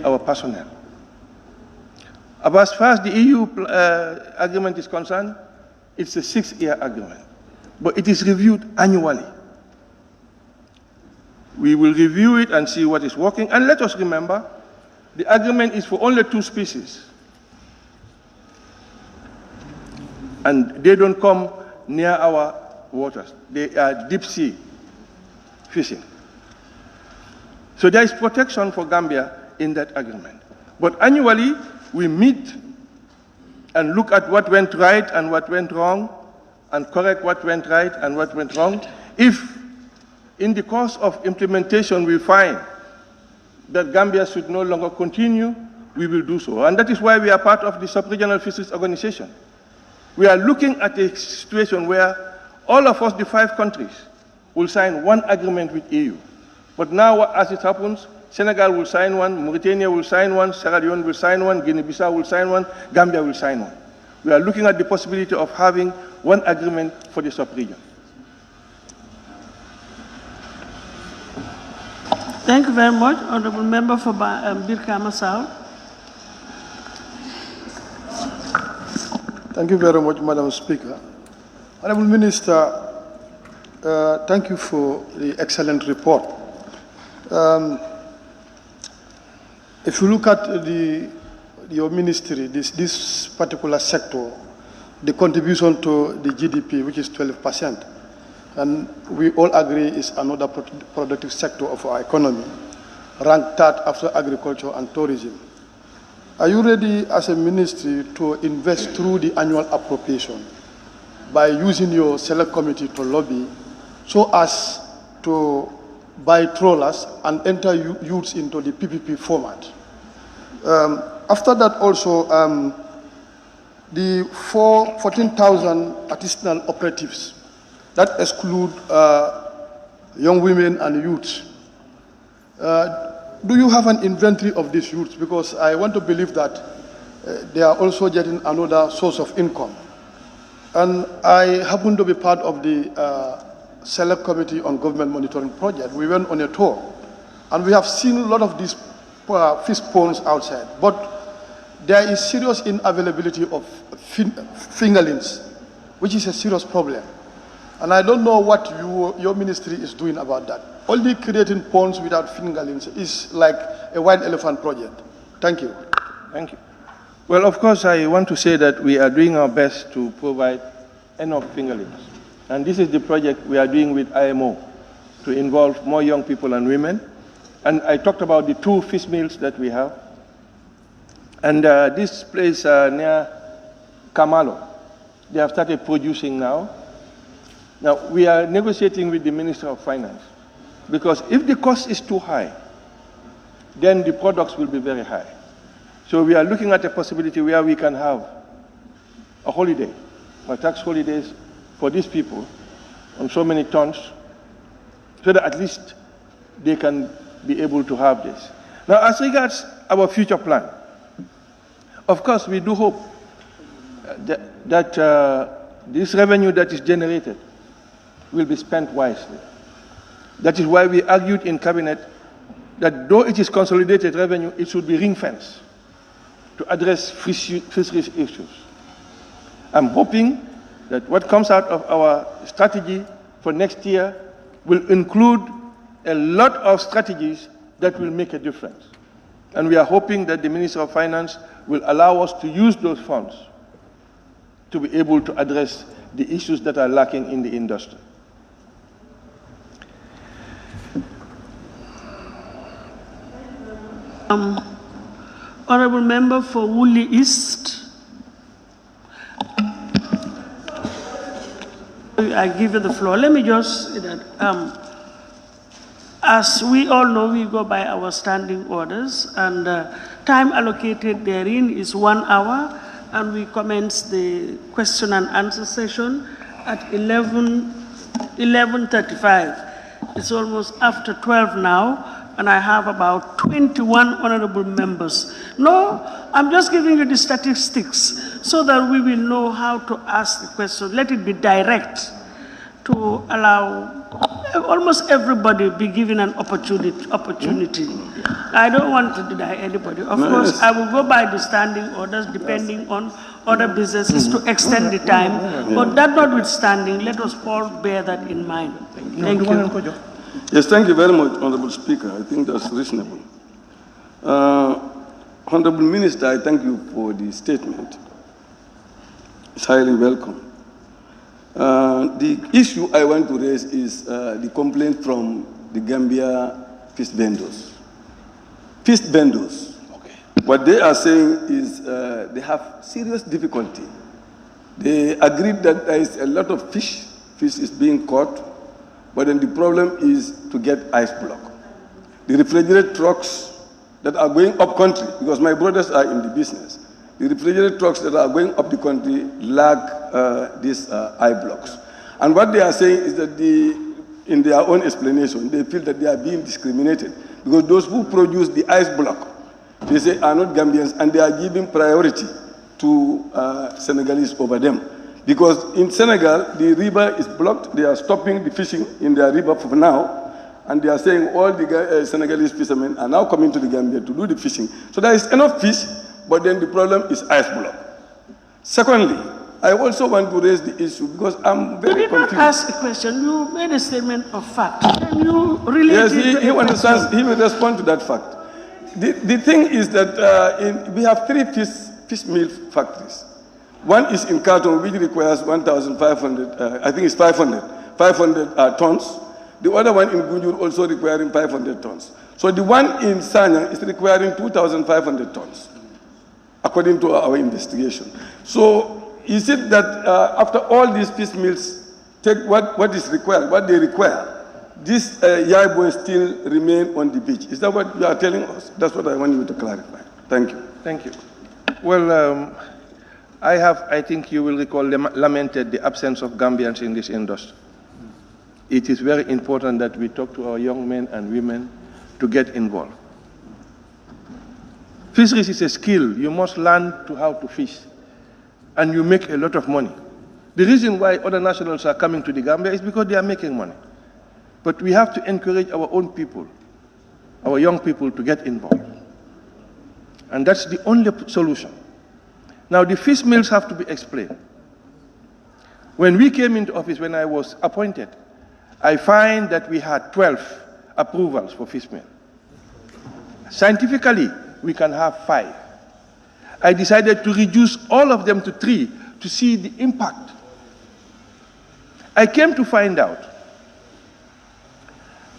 our personnel. As far as the EU agreement is concerned, it's a 6-year agreement, but it is reviewed annually. We will review it and see what is working. And let us remember, the agreement is for only 2 species. And they don't come near our waters. They are deep sea fishing. So there is protection for Gambia in that agreement. But annually, we meet and look at what went right and what went wrong, and correct what went right and what went wrong. If in the course of implementation we find that Gambia should no longer continue, we will do so. And that is why we are part of the Sub-Regional Fisheries Organization. We are looking at a situation where all of us, the 5 countries, will sign one agreement with EU. But now, as it happens, Senegal will sign one, Mauritania will sign one, Sierra Leone will sign one, Guinea-Bissau will sign one, Gambia will sign one. We are looking at the possibility of having one agreement for the sub-region. Thank you very much, Honourable Member for Birkama South. Thank you very much, Madam Speaker. Honourable Minister, thank you for the excellent report. If you look at your ministry, this particular sector, the contribution to the GDP, which is 12%, and we all agree is another productive sector of our economy, ranked 3rd after agriculture and tourism. Are you ready as a ministry to invest through the annual appropriation by using your select committee to lobby so as to buy trawlers and enter youths into the PPP format? After that also, the 14,000 artisanal operatives that exclude young women and youths. Do you have an inventory of these youths? Because I want to believe that they are also getting another source of income. And I happen to be part of the Select Committee on Government Monitoring Project. We went on a tour, and we have seen a lot of these fish ponds outside. But there is serious unavailability of fingerlings, which is a serious problem. And I don't know what your ministry is doing about that. Only creating ponds without fingerlings is like a white elephant project. Thank you. Thank you. Well, of course, I want to say that we are doing our best to provide enough fingerlings. And this is the project we are doing with IMO to involve more young people and women. And I talked about the 2 fish mills that we have. And this place near Kamalo, they have started producing now. Now, we are negotiating with the Minister of Finance, because if the cost is too high, then the products will be very high. So we are looking at a possibility where we can have a holiday, or tax holidays for these people on so many tons, so that at least they can be able to have this. Now, as regards our future plan, of course, we do hope that this revenue that is generated will be spent wisely. That is why we argued in Cabinet that though it is consolidated revenue, it should be ring-fenced to address fisheries issues. I'm hoping that what comes out of our strategy for next year will include a lot of strategies that will make a difference. And we are hoping that the Minister of Finance will allow us to use those funds to be able to address the issues that are lacking in the industry. Honourable Member for Woolly East. I give you the floor. Let me just say that as we all know, we go by our standing orders, and time allocated therein is 1 hour, and we commence the question and answer session at 11:35. It's almost after 12 now, and I have about 21 honorable members. No, I'm just giving you the statistics so that we will know how to ask the question. Let it be direct to allow almost everybody be given an opportunity. I don't want to deny anybody. Of course, I will go by the standing orders depending on other businesses to extend the time. But that notwithstanding, let us all bear that in mind. Thank you. Yes, thank you very much, Honorable Speaker. I think that's reasonable. Honorable Minister, I thank you for the statement. It's highly welcome. The issue I want to raise is the complaint from the Gambia fish vendors. Fish vendors, okay. What they are saying is they have serious difficulty. They agreed that there is a lot of fish is being caught, but then the problem is to get ice block. The refrigerated trucks that are going up country, because my brothers are in the business, the refrigerated trucks that are going up the country lack these ice blocks. And what they are saying is that in their own explanation, they feel that they are being discriminated because those who produce the ice block, they say are not Gambians, and they are giving priority to Senegalese over them. Because in Senegal, the river is blocked. They are stopping the fishing in their river for now. And they are saying all the Senegalese fishermen are now coming to the Gambia to do the fishing. So there is enough fish, but then the problem is ice block. Secondly, I also want to raise the issue because I'm very confused. You did not ask a question. You made a statement of fact. And you relate yes, it he understands. He will respond to that fact. The thing is that we have 3 fish meal factories. One is in Khartoum, which requires 1,500, I think it's 500 tons. The other one in Gunjur also requiring 500 tons. So the one in Sanyang is requiring 2,500 tons, according to our investigation. So is it that after all these fish mills take what is required, what they require, these yai boys still remain on the beach? Is that what you are telling us? That's what I want you to clarify. Thank you. Thank you. Well, I think you will recall, lamented the absence of Gambians in this industry. It is very important that we talk to our young men and women to get involved. Fisheries is a skill. You must learn how to fish, and you make a lot of money. The reason why other nationals are coming to the Gambia is because they are making money. But we have to encourage our own people, our young people, to get involved. And that's the only solution. Now, the fish mills have to be explained. When we came into office, when I was appointed, I find that we had 12 approvals for fish mill. Scientifically, we can have 5. I decided to reduce all of them to 3 to see the impact. I came to find out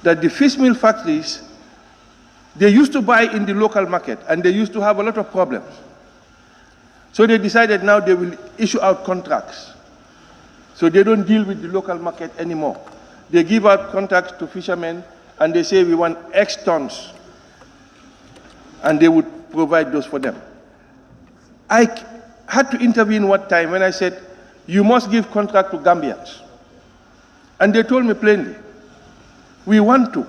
that the fish mill factories, they used to buy in the local market, and they used to have a lot of problems. So they decided now they will issue out contracts. So they don't deal with the local market anymore. They give out contracts to fishermen, and they say we want X tons, and they would provide those for them. I had to intervene one time when I said, you must give contract to Gambians. And they told me plainly, we want to,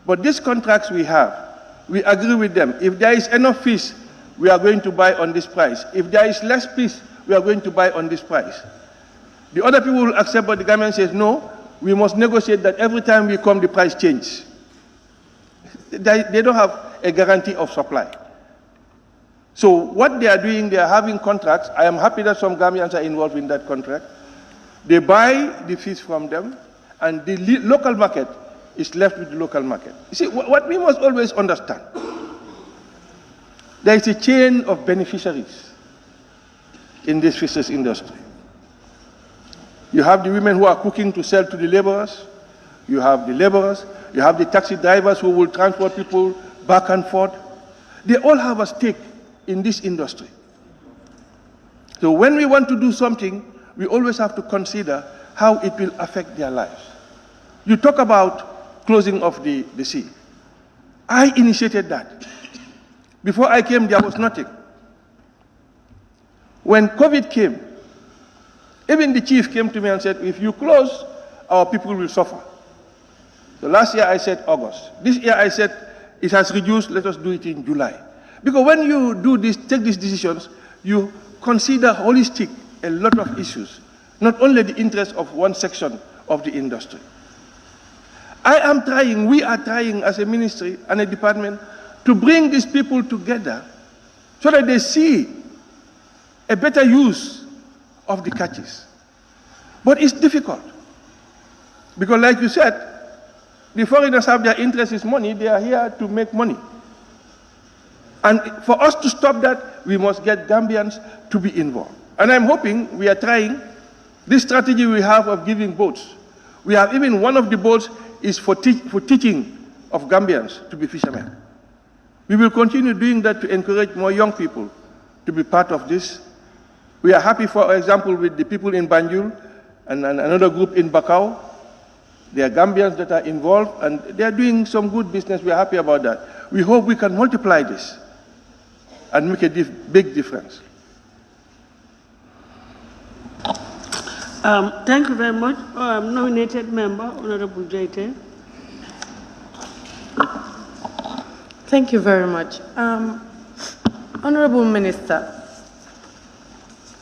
but these contracts we have, we agree with them. If there is enough fish, we are going to buy on this price. If there is less fish, we are going to buy on this price. The other people will accept, but the government says, no, we must negotiate that every time we come, the price changes. They don't have a guarantee of supply. So what they are doing, they are having contracts. I am happy that some Gambians are involved in that contract. They buy the fish from them, and the local market is left with the local market. You see, what we must always understand, there is a chain of beneficiaries in this fisheries industry. You have the women who are cooking to sell to the laborers. You have the laborers. You have the taxi drivers who will transport people back and forth. They all have a stake in this industry. So when we want to do something, we always have to consider how it will affect their lives. You talk about closing of the sea. I initiated that. Before I came, there was nothing. When COVID came, even the chief came to me and said, if you close, our people will suffer. So last year I said August. This year I said, it has reduced, let us do it in July. Because when you do this, take these decisions, you consider holistic a lot of issues, not only the interest of one section of the industry. I am trying, we are trying as a ministry and a department to bring these people together so that they see a better use of the catches. But it's difficult. Because like you said, the foreigners have their interest is money, they are here to make money. And for us to stop that, we must get Gambians to be involved. And I'm hoping, we are trying, this strategy we have of giving boats. We have even one of the boats is for teaching of Gambians to be fishermen. We will continue doing that to encourage more young people to be part of this. We are happy, for example, with the people in Banjul and another group in Bakau. There are Gambians that are involved and they are doing some good business. We are happy about that. We hope we can multiply this and make a big difference. Thank you very much. Nominated member, Honorable Jaite. Thank you very much. Honorable Minister,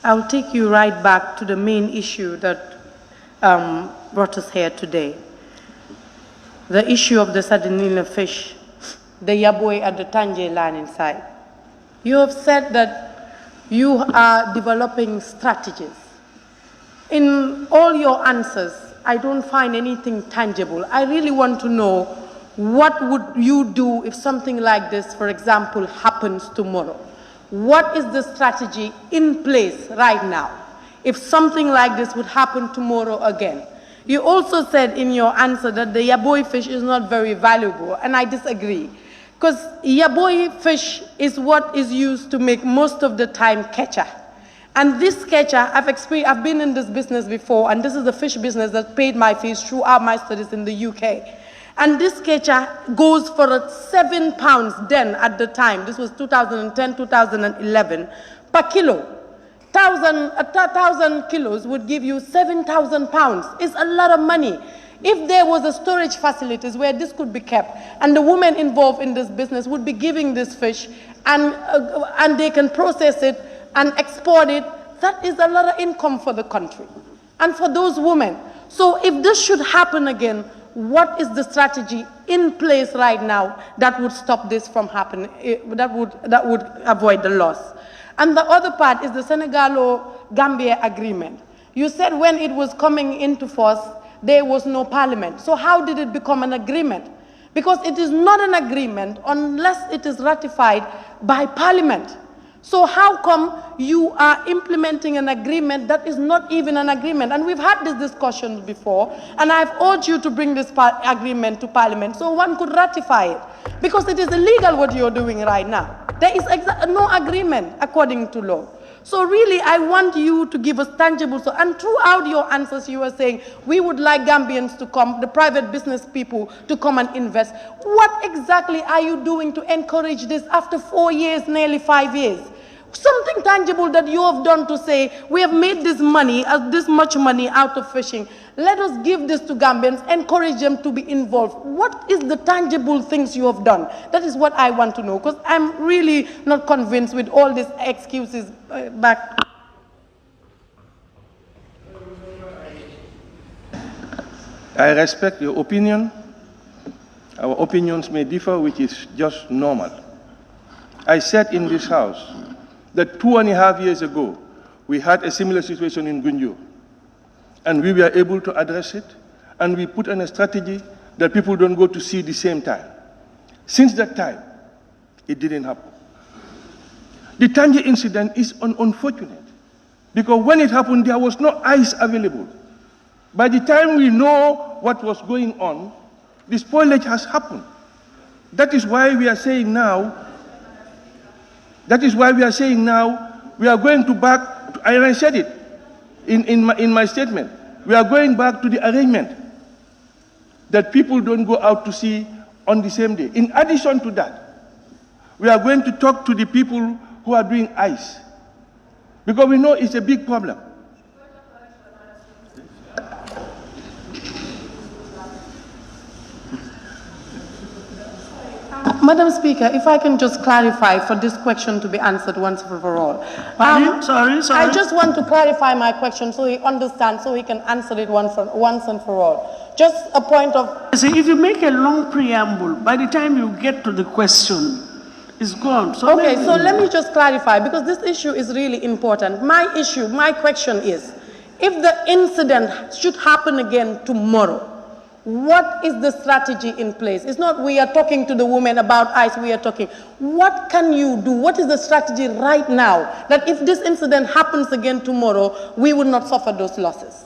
I'll take you right back to the main issue that brought us here today. The issue of the Sardinina fish, the Yaboi at the Tanje land inside. You have said that you are developing strategies. In all your answers, I don't find anything tangible. I really want to know, what would you do if something like this, for example, happens tomorrow? What is the strategy in place right now if something like this would happen tomorrow again? You also said in your answer that the Yaboi fish is not very valuable, and I disagree. Because Yaboi fish is what is used to make most of the time ketcha. And this ketcha, I've been in this business before, and this is the fish business that paid my fees throughout my studies in the UK. And this ketcha goes for £7 then at the time. This was 2010, 2011, per kilo. 1,000 kilos would give you £7,000. It's a lot of money. If there was a storage facilities where this could be kept, and the women involved in this business would be giving this fish, and they can process it and export it, that is a lot of income for the country and for those women. So if this should happen again, what is the strategy in place right now that would stop this from happening, that would avoid the loss? And the other part is the Senegal-Gambia agreement. You said when it was coming into force, there was no parliament. So how did it become an agreement? Because it is not an agreement unless it is ratified by parliament. So how come you are implementing an agreement that is not even an agreement? And we've had this discussion before, and I've urged you to bring this agreement to parliament so one could ratify it. Because it is illegal what you're doing right now. There is no agreement according to law. So really, I want you to give us tangible, and throughout your answers, you were saying, we would like Gambians to come, the private business people to come and invest. What exactly are you doing to encourage this after 4 years, nearly 5 years? Something tangible that you have done to say, we have made this money, this much money out of fishing. Let us give this to Gambians, encourage them to be involved. What is the tangible things you have done? That is what I want to know, because I'm really not convinced with all these excuses back. I respect your opinion. Our opinions may differ, which is just normal. I said in this house that 2.5 years ago, we had a similar situation in Gunjur. And we were able to address it, and we put on a strategy that people don't go to sea the same time. Since that time, it didn't happen. The Tanje incident is unfortunate, because when it happened, there was no ice available. By the time we know what was going on, the spoilage has happened. That is why we are saying now, we are going to back, I said it in my statement, we are going back to the arrangement that people don't go out to sea on the same day. In addition to that, we are going to talk to the people who are doing ice, because we know it's a big problem. Madam Speaker, if I can just clarify for this question to be answered once and for all. Sorry. I just want to clarify my question so he understands, so he can answer it once and for all. Just a point of... See, if you make a long preamble, by the time you get to the question, it's gone. So okay, so let me just clarify, because this issue is really important. My question is, if the incident should happen again tomorrow, what is the strategy in place? It's not we are talking to the women about ICE, we are talking. What can you do? What is the strategy right now that if this incident happens again tomorrow, we will not suffer those losses?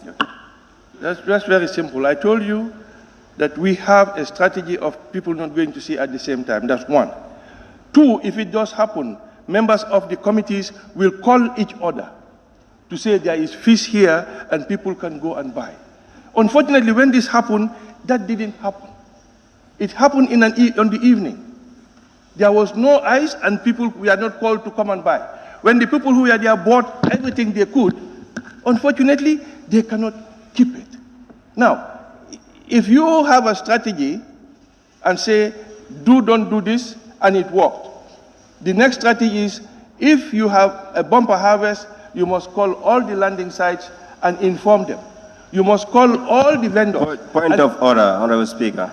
That's very simple. I told you that we have a strategy of people not going to sea at the same time. That's one. Two, if it does happen, members of the committees will call each other to say there is fish here and people can go and buy. Unfortunately, when this happened, that didn't happen. It happened on the evening. There was no ice and people were not called to come and buy. When the people who were there bought everything they could, unfortunately, they cannot keep it. Now, if you have a strategy and say, don't do this, and it worked, the next strategy is, if you have a bumper harvest, you must call all the landing sites and inform them. You must call all the vendors. Point of order, Honorable Speaker.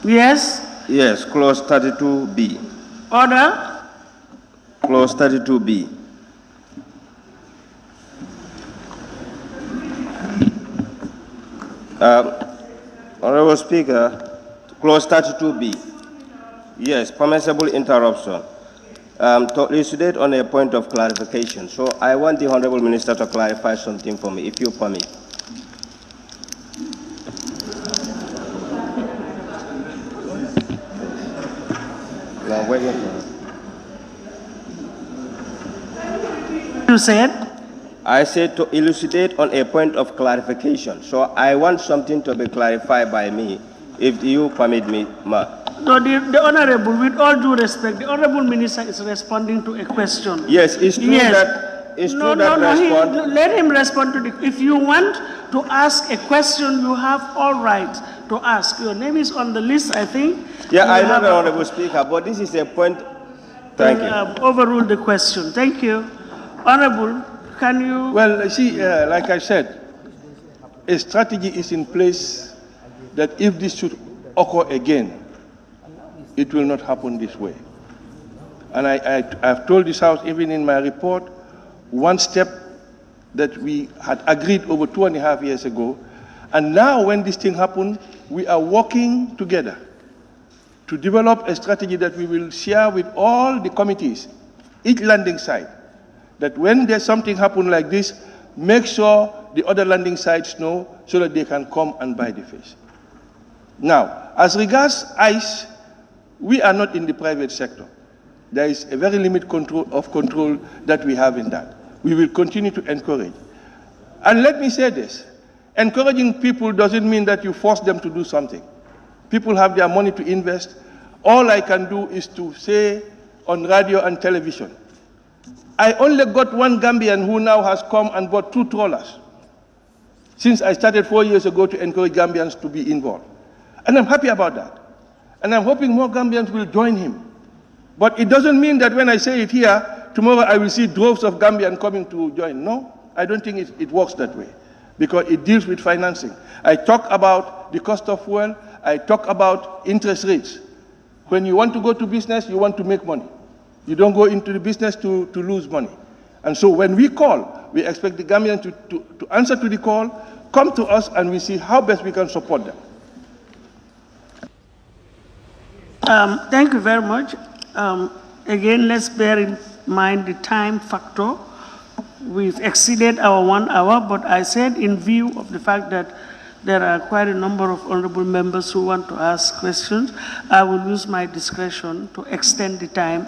Yes? Yes, clause 32B. Order? Clause 32B. Honorable Speaker, clause 32B. Yes, permissible interruption. To elucidate on a point of clarification. So I want the Honorable Minister to clarify something for me, if you permit. No, wait. You said? I said to elucidate on a point of clarification. So I want something to be clarified by me, if you permit me, ma. No, the Honorable, with all due respect, the Honorable Minister is responding to a question. Yes, it's true that. It's true that respond. Let him respond to the. If you want to ask a question, you have all right to ask. Your name is on the list, I think. Yeah, I know the Honorable Speaker, but this is a point. Thank you. Overrule the question. Thank you, Honorable. Can you? Well, see, like I said, a strategy is in place that if this should occur again, it will not happen this way. And I've told this House, even in my report, one step that we had agreed over 2.5 years ago, and now when this thing happened, we are working together to develop a strategy that we will share with all the committees, each landing site, that when there's something happen like this, make sure the other landing sites know so that they can come and buy the fish. Now, as regards ICE, we are not in the private sector. There is a very limited control that we have in that. We will continue to encourage. And let me say this, encouraging people doesn't mean that you force them to do something. People have their money to invest. All I can do is to say on radio and television, I only got one Gambian who now has come and bought 2 trawlers since I started 4 years ago to encourage Gambians to be involved. And I'm happy about that. And I'm hoping more Gambians will join him. But it doesn't mean that when I say it here, tomorrow I will see droves of Gambians coming to join. No, I don't think it works that way, because it deals with financing. I talk about the cost of fuel. I talk about interest rates. When you want to go to business, you want to make money. You don't go into the business to lose money. And so when we call, we expect the Gambians to answer to the call, come to us, and we see how best we can support them. Thank you very much. Again, let's bear in mind the time factor. We've exceeded our 1 hour, but I said in view of the fact that there are quite a number of honorable members who want to ask questions, I will use my discretion to extend the time.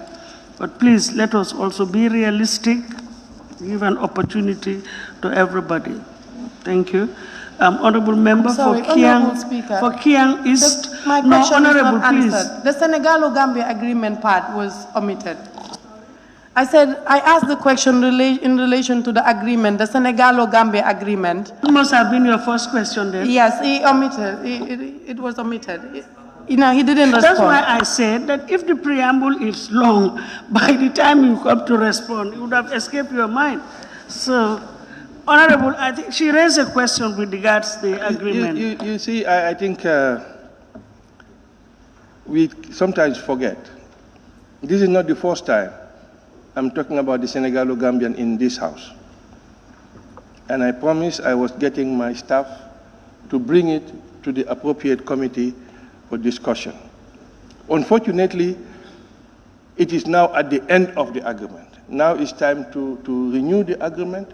But please, let us also be realistic, give an opportunity to everybody. Thank you. Honorable member for Kiang East. My question is not answered. The Senegal-Gambia agreement part was omitted. I said, I asked the question in relation to the agreement, the Senegalo-Gambia agreement. It must have been your first question then. Yes, he omitted. It was omitted. He didn't respond. That's why I said that if the preamble is long, by the time you come to respond, it would have escaped your mind. So, Honorable, I think she raised a question with regards to the agreement. You see, I think we sometimes forget. This is not the first time I'm talking about the Senegalo-Gambian in this house. And I promised I was getting my staff to bring it to the appropriate committee for discussion. Unfortunately, it is now at the end of the agreement. Now it's time to renew the agreement.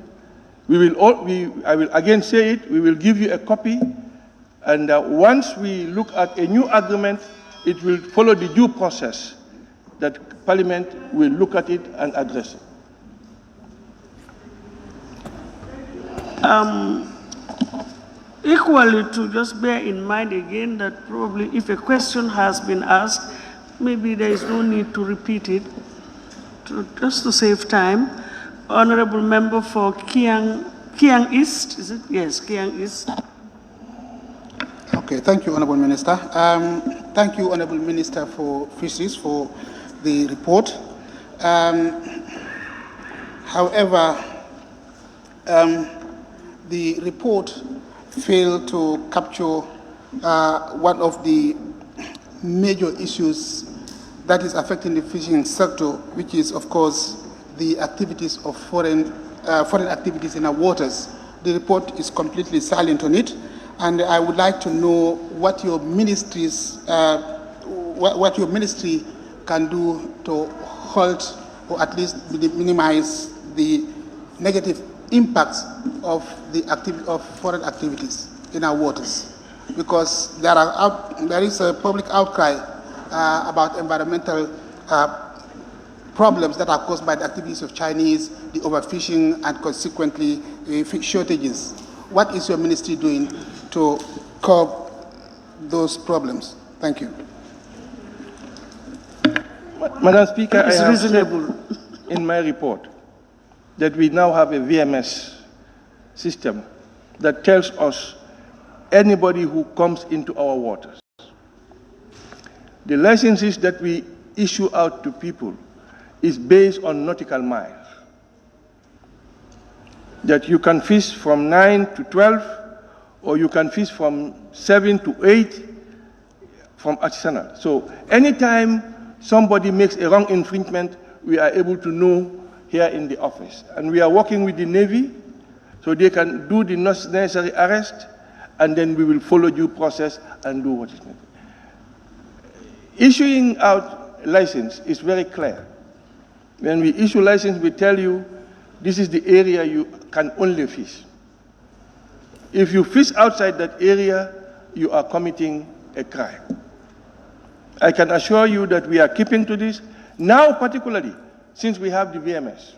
I will again say it, we will give you a copy, and once we look at a new agreement, it will follow the due process that Parliament will look at it and address it. Equally, to just bear in mind again that probably if a question has been asked, maybe there is no need to repeat it, just to save time. Honorable Member for Kiang East, is it? Yes, Kiang East. Okay, thank you, Honorable Minister. Thank you, Honorable Minister for Fisheries, for the report. However, the report failed to capture one of the major issues that is affecting the fishing sector, which is, of course, the activities of foreign activities in our waters. The report is completely silent on it, and I would like to know what your ministry can do to halt or at least minimize the negative impacts of foreign activities in our waters, because there is a public outcry about environmental problems that are caused by the activities of Chinese, the overfishing, and consequently fish shortages. What is your ministry doing to curb those problems? Thank you. Madam Speaker, I have said in my report that we now have a VMS system that tells us anybody who comes into our waters. The licenses that we issue out to people is based on nautical miles. That you can fish from 9 to 12, or you can fish from 7 to 8 from artisanal. So anytime somebody makes a wrong infringement, we are able to know here in the office. And we are working with the Navy so they can do the necessary arrest, and then we will follow due process and do what is needed. Issuing out license is very clear. When we issue license, we tell you this is the area you can only fish. If you fish outside that area, you are committing a crime. I can assure you that we are keeping to this. Now, particularly, since we have the VMS,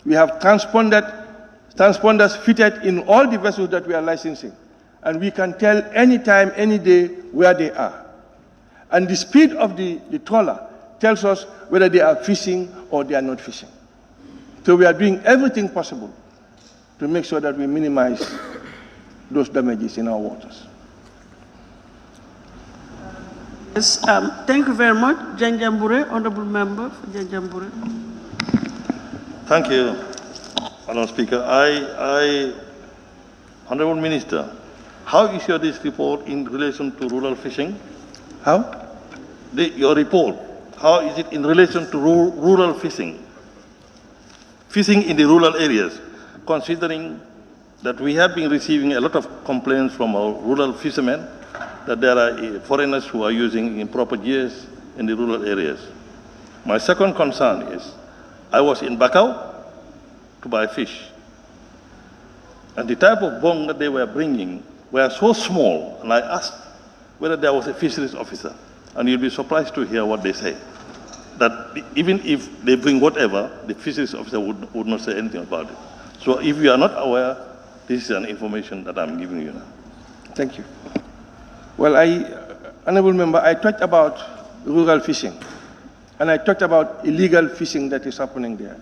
we have transponders fitted in all the vessels that we are licensing, and we can tell any time, any day where they are. And the speed of the trawler tells us whether they are fishing or they are not fishing. So we are doing everything possible to make sure that we minimize those damages in our waters. Yes, thank you very much. Janjambure, Honorable Member for Janjambure. Thank you, Madam Speaker. Honorable Minister, how is this report in relation to rural fishing? How? Your report, how is it in relation to rural fishing? Fishing in the rural areas, considering that we have been receiving a lot of complaints from our rural fishermen that there are foreigners who are using improper gears in the rural areas. My second concern is, I was in Bakau to buy fish, and the type of bong that they were bringing were so small, and I asked whether there was a fisheries officer, and you'll be surprised to hear what they say, that even if they bring whatever, the fisheries officer would not say anything about it. So if you are not aware, this is an information that I'm giving you now. Thank you. Well, Honorable Member, I talked about rural fishing. And I talked about illegal fishing that is happening there.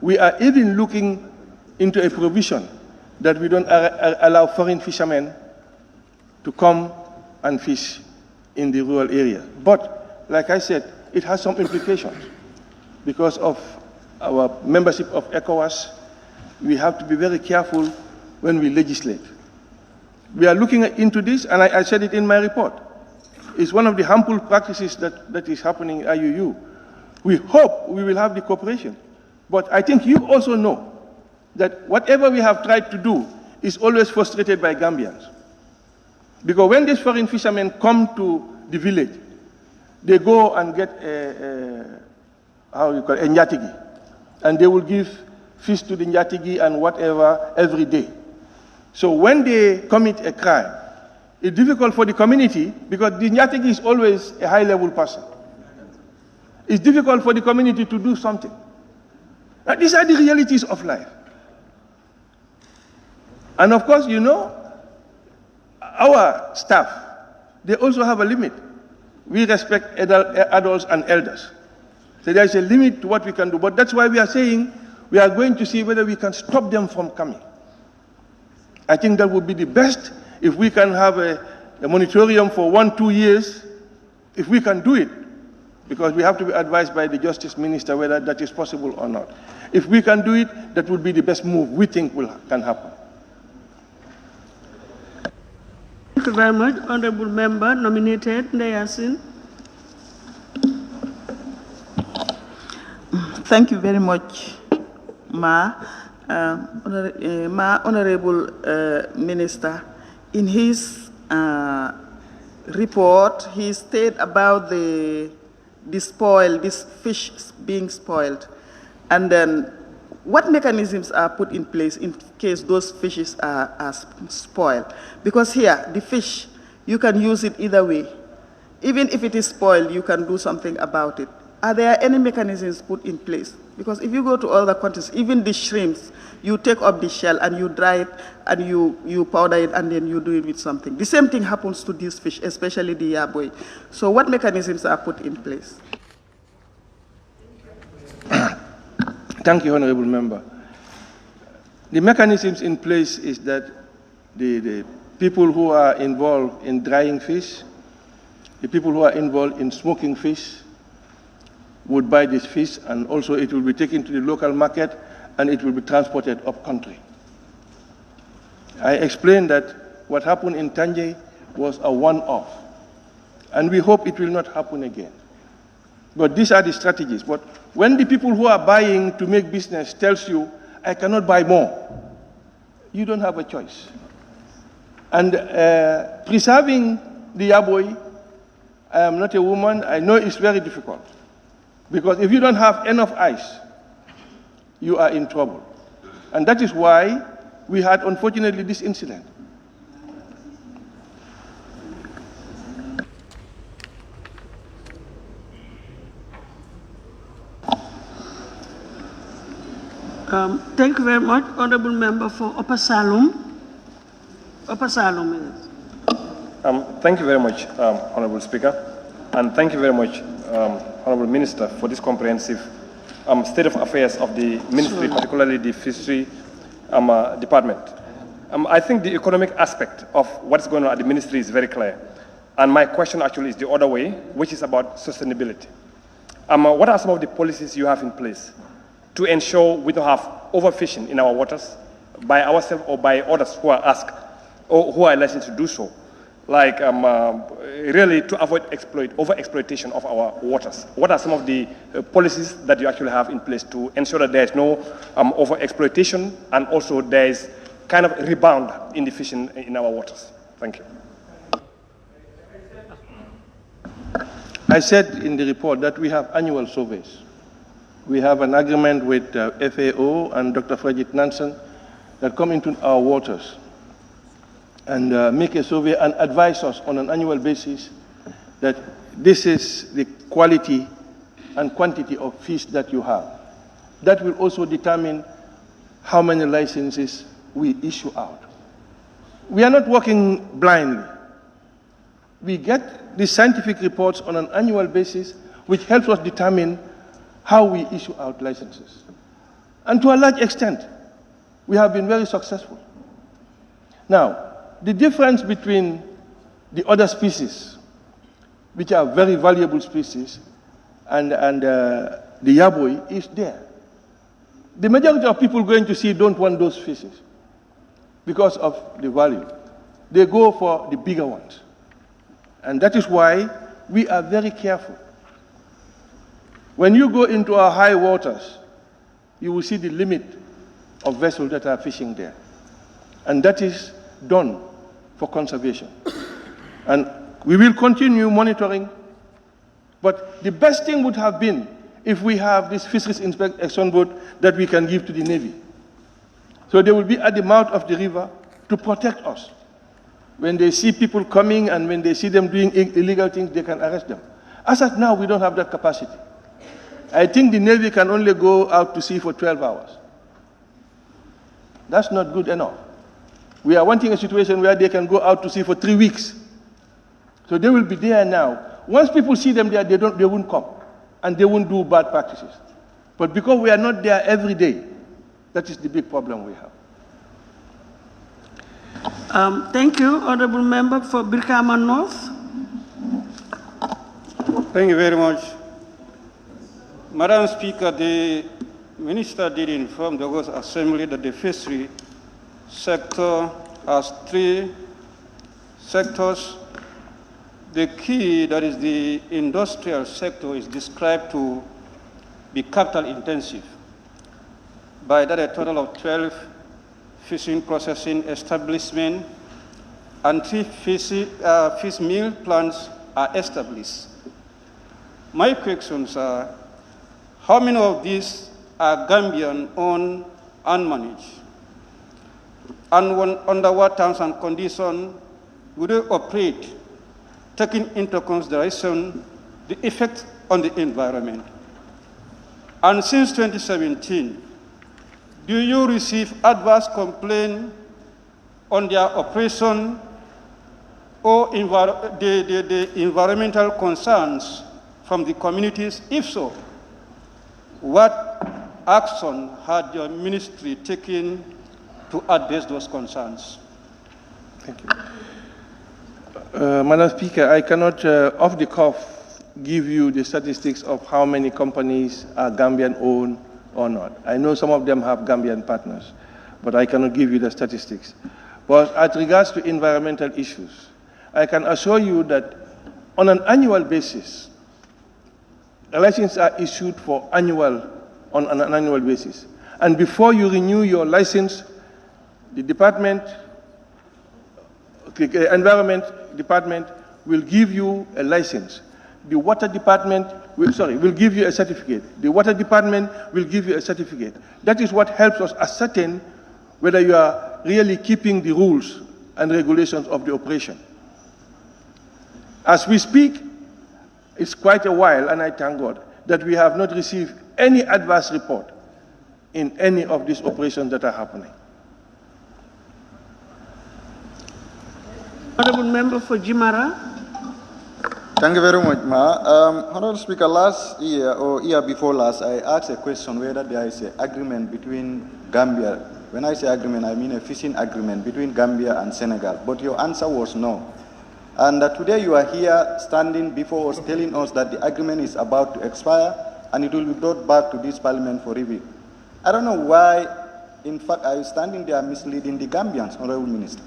We are even looking into a provision that we don't allow foreign fishermen to come and fish in the rural area. But, like I said, it has some implications. Because of our membership of ECOWAS, we have to be very careful when we legislate. We are looking into this, and I said it in my report. It's one of the harmful practices that is happening in IUU. We hope we will have the cooperation. But I think you also know that whatever we have tried to do is always frustrated by Gambians. Because when these foreign fishermen come to the village, they go and get a nyatigi, and they will give fish to the nyatigi and whatever every day. So when they commit a crime, it's difficult for the community because the nyatigi is always a high-level person. It's difficult for the community to do something. Now, these are the realities of life. And of course, you know, our staff, they also have a limit. We respect adults and elders. So there is a limit to what we can do. But that's why we are saying we are going to see whether we can stop them from coming. I think that would be the best if we can have a moratorium for 1-2 years, if we can do it, because we have to be advised by the Justice Minister whether that is possible or not. If we can do it, that would be the best move we think can happen. Thank you very much. Honorable Member nominated Ndayasin. Thank you very much, Honorable Minister. In his report, he stated about this fish being spoiled. And then what mechanisms are put in place in case those fishes are spoiled? Because here, the fish, you can use it either way. Even if it is spoiled, you can do something about it. Are there any mechanisms put in place? Because if you go to other countries, even the shrimps, you take up the shell and you dry it and you powder it and then you do it with something. The same thing happens to these fish, especially the yaboy. So what mechanisms are put in place? Thank you, Honorable Member. The mechanisms in place is that the people who are involved in drying fish, the people who are involved in smoking fish, would buy this fish, and also it will be taken to the local market and it will be transported up country. I explained that what happened in Tanje was a one-off, and we hope it will not happen again. But these are the strategies. But when the people who are buying to make business tells you, I cannot buy more, you don't have a choice. And preserving the yaboy, I am not a woman, I know it's very difficult. Because if you don't have enough ice, you are in trouble. And that is why we had, unfortunately, this incident. Thank you very much, Honorable Member for Upper Salum. Upper Salum, yes. Thank you very much, Honorable Speaker, and thank you very much, Honorable Minister, for this comprehensive state of affairs of the ministry, particularly the fishery department. I think the economic aspect of what's going on at the ministry is very clear. And my question actually is the other way, which is about sustainability. What are some of the policies you have in place to ensure we don't have overfishing in our waters by ourselves or by others who are asked or who are licensed to do so? Like really to avoid over-exploitation of our waters. What are some of the policies that you actually have in place to ensure that there is no over-exploitation and also there is kind of rebound in the fishing in our waters? Thank you. I said in the report that we have annual surveys. We have an agreement with FAO and Dr. Frederick Nansen that come into our waters and make a survey and advise us on an annual basis that this is the quality and quantity of fish that you have. That will also determine how many licenses we issue out. We are not working blindly. We get the scientific reports on an annual basis. which helps us determine how we issue out licenses. And to a large extent, we have been very successful. Now, the difference between the other species, which are very valuable species, and the yaboi is there. The majority of people going to sea don't want those fishes because of the value. They go for the bigger ones. And that is why we are very careful. When you go into our high waters, you will see the limit of vessels that are fishing there. And that is done for conservation. And we will continue monitoring. But the best thing would have been if we have this fisheries inspection boat that we can give to the Navy. So they will be at the mouth of the river to protect us. When they see people coming and when they see them doing illegal things, they can arrest them. As of now, we don't have that capacity. I think the Navy can only go out to sea for 12 hours. That's not good enough. We are wanting a situation where they can go out to sea for 3 weeks. So they will be there now. Once people see them there, they won't come. And they won't do bad practices. But because we are not there every day, that is the big problem we have. Thank you, Honorable Member for Brikama North. Thank you very much. Madam Speaker, the Minister did inform the August Assembly that the fishery sector has 3 sectors. The key, that is the industrial sector, is described to be capital intensive. By that, a total of 12 fishing processing establishments and 3 fish meal plants are established. My questions are, how many of these are Gambian-owned and managed? And under what terms and conditions would they operate, taking into consideration the effect on the environment? And since 2017, do you receive adverse complaints on their operation or the environmental concerns from the communities? If so, what action had your ministry taken to address those concerns? Thank you. Madam Speaker, I cannot, off the cuff, give you the statistics of how many companies are Gambian-owned or not. I know some of them have Gambian partners, but I cannot give you the statistics. But as regards to environmental issues, I can assure you that on an annual basis, licenses are issued on an annual basis. And before you renew your license, the Environment Department will give you a license. The Water Department will give you a certificate. The Water Department will give you a certificate. That is what helps us ascertain whether you are really keeping the rules and regulations of the operation. As we speak, it's quite a while, and I thank God, that we have not received any adverse report in any of these operations that are happening. Honorable Member for Jimara. Thank you very much, Ma. Honorable Speaker, last year or year before last, I asked a question whether there is an agreement between Gambia. When I say agreement, I mean a fishing agreement between Gambia and Senegal. But your answer was no. And today you are here standing before us telling us that the agreement is about to expire and it will be brought back to this parliament for review. I don't know why, in fact, are you standing there misleading the Gambians, Honorable Minister?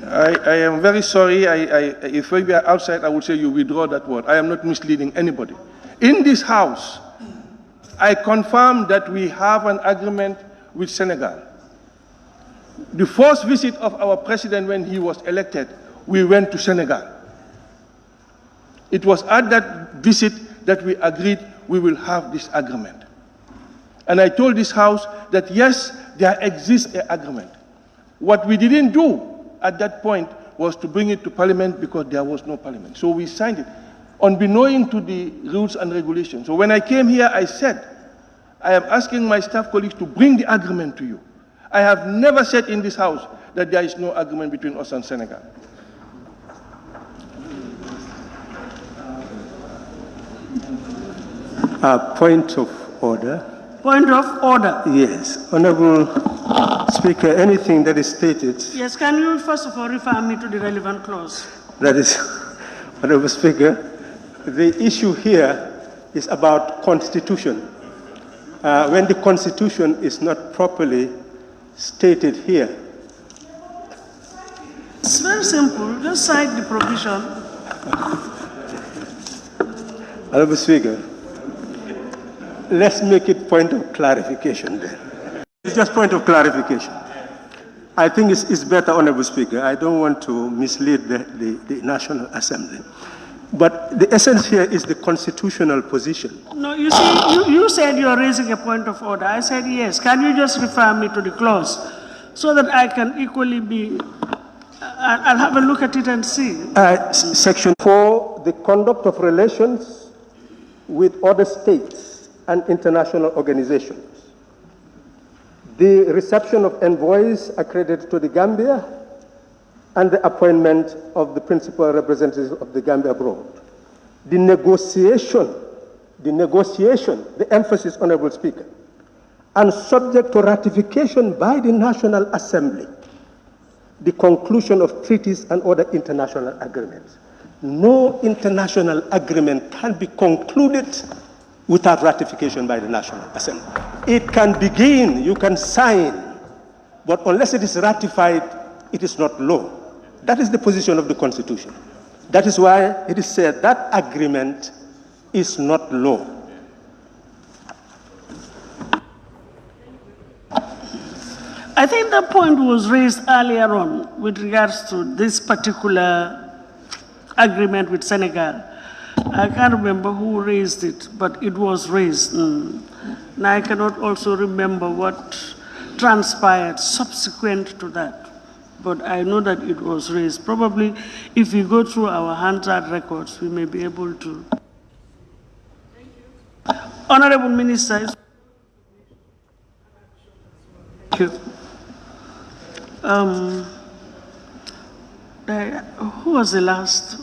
I am very sorry. If we were outside, I would say you withdraw that word. I am not misleading anybody. In this House, I confirm that we have an agreement with Senegal. The first visit of our president when he was elected, we went to Senegal. It was at that visit that we agreed we will have this agreement. And I told this House that yes, there exists an agreement. What we didn't do at that point was to bring it to Parliament because there was no Parliament. So we signed it, unbeknown to the rules and regulations. So when I came here, I said, I am asking my staff colleagues to bring the agreement to you. I have never said in this House that there is no agreement between us and Senegal. Point of order. Point of order. Yes. Honorable Speaker, anything that is stated. Yes, can you first of all refer me to the relevant clause? That is, Honorable Speaker, the issue here is about constitution. When the constitution is not properly stated here. It's very simple. Just cite the provision. Honorable Speaker, let's make it point of clarification then. It's just point of clarification. I think it's better, Honorable Speaker. I don't want to mislead the National Assembly. But the essence here is the constitutional position. No, you see, you said you are raising a point of order. I said yes. Can you just refer me to the clause so that I can equally be, I'll have a look at it and see. Section 4, the conduct of relations with other states and international organizations. The reception of envoys accredited to the Gambia and the appointment of the principal representatives of the Gambia abroad. The negotiation, the emphasis, Honorable Speaker, and subject to ratification by the National Assembly, the conclusion of treaties and other international agreements. No international agreement can be concluded without ratification by the National Assembly. It can begin, you can sign, but unless it is ratified, it is not law. That is the position of the Constitution. That is why it is said that agreement is not law. I think the point was raised earlier on with regards to this particular agreement with Senegal. I can't remember who raised it, but it was raised. And I cannot also remember what transpired subsequent to that. But I know that it was raised. Probably if we go through our Hansard records, we may be able to. Honorable Minister. Thank you. Who was the last?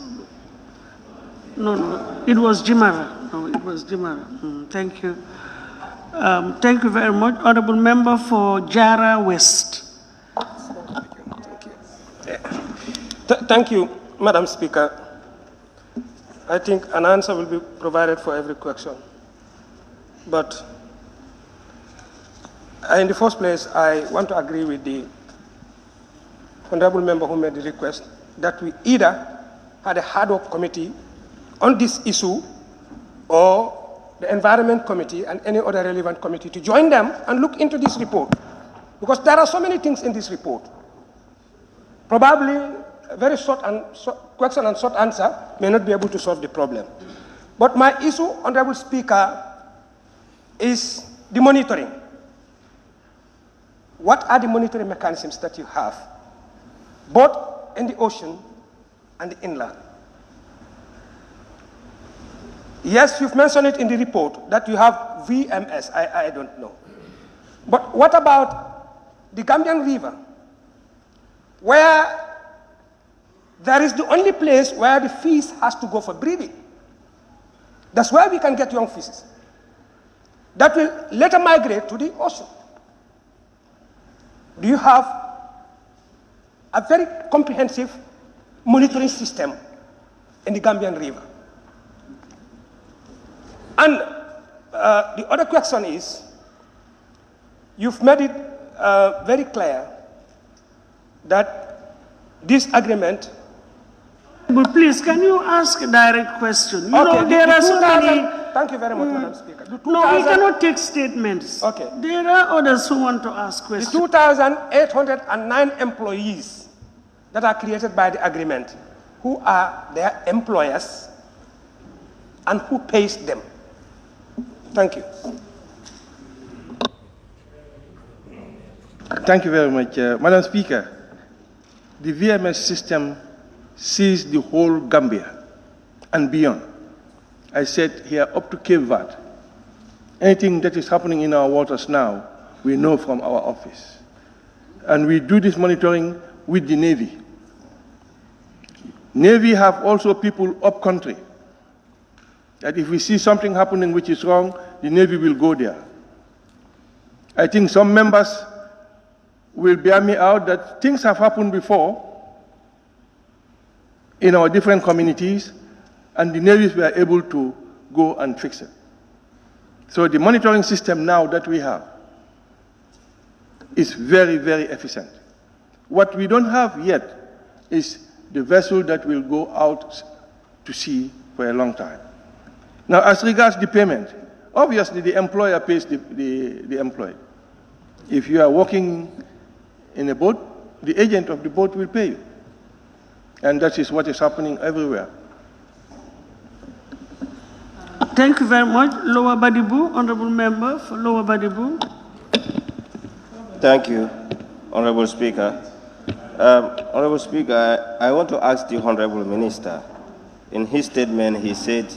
No, it was Jimara. No, it was Jimara. Thank you. Thank you very much. Honorable Member for Jara West. Thank you, Madam Speaker. I think an answer will be provided for every question. But in the first place, I want to agree with the honorable member who made the request that we either had a hard work committee on this issue or the Environment Committee and any other relevant committee to join them and look into this report. Because there are so many things in this report. Probably a very short question and short answer may not be able to solve the problem. But my issue, Honorable Speaker, is the monitoring. What are the monitoring mechanisms that you have, both in the ocean and the inland? Yes, you've mentioned it in the report that you have VMS. I don't know. But what about the Gambian River, where there is the only place where the fish has to go for breeding? That's where we can get young fishes that will later migrate to the ocean. Do you have a very comprehensive monitoring system in the Gambian River? And the other question is, you've made it very clear that this agreement. But please, can you ask a direct question? You Okay, know, there are so many. Thank you very much, Madam Speaker. No, we cannot take statements. Okay. There are others who want to ask questions. The 2,809 employees that are created by the agreement, who are their employers and who pays them? Thank you. Thank you very much. Madam Speaker, the VMS system sees the whole Gambia and beyond. I said here up to Cape Verde. Anything that is happening in our waters now, we know from our office. And we do this monitoring with the Navy. Navy have also people up country. that if we see something happening which is wrong, the Navy will go there. I think some members will bear me out that things have happened before in our different communities, and the navies were able to go and fix it. So the monitoring system now that we have is very, very efficient. What we don't have yet is the vessel that will go out to sea for a long time. Now, as regards the payment, obviously the employer pays the employee. If you are working in a boat, the agent of the boat will pay you. And that is what is happening everywhere. Thank you very much. Lower Badibu, Honorable Member for Lower Badibu. Thank you, Honorable Speaker. Honorable Speaker, I want to ask the Honorable Minister. In his statement, he said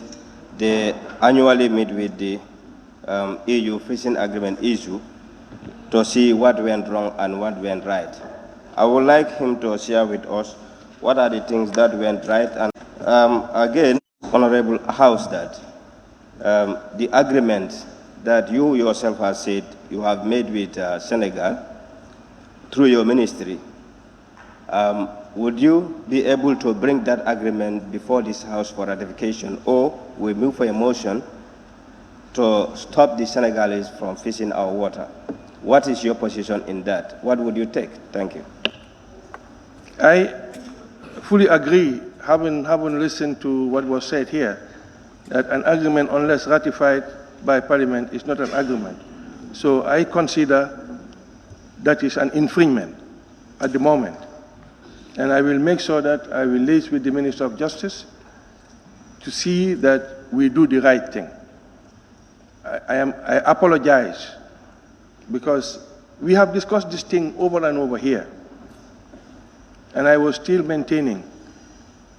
they annually meet with the EU fishing agreement issue to see what went wrong and what went right. I would like him to share with us what are the things that went right. And again, Honorable House, that the agreement that you yourself have said you have made with Senegal through your ministry, would you be able to bring that agreement before this House for ratification, or we move for a motion to stop the Senegalese from fishing our water? What is your position in that? What would you take? Thank you. I fully agree, having listened to what was said here, that an agreement, unless ratified by Parliament, is not an agreement. So I consider that is an infringement at the moment. And I will make sure that I will liaise with the Minister of Justice to see that we do the right thing. I apologize, because we have discussed this thing over and over here. And I was still maintaining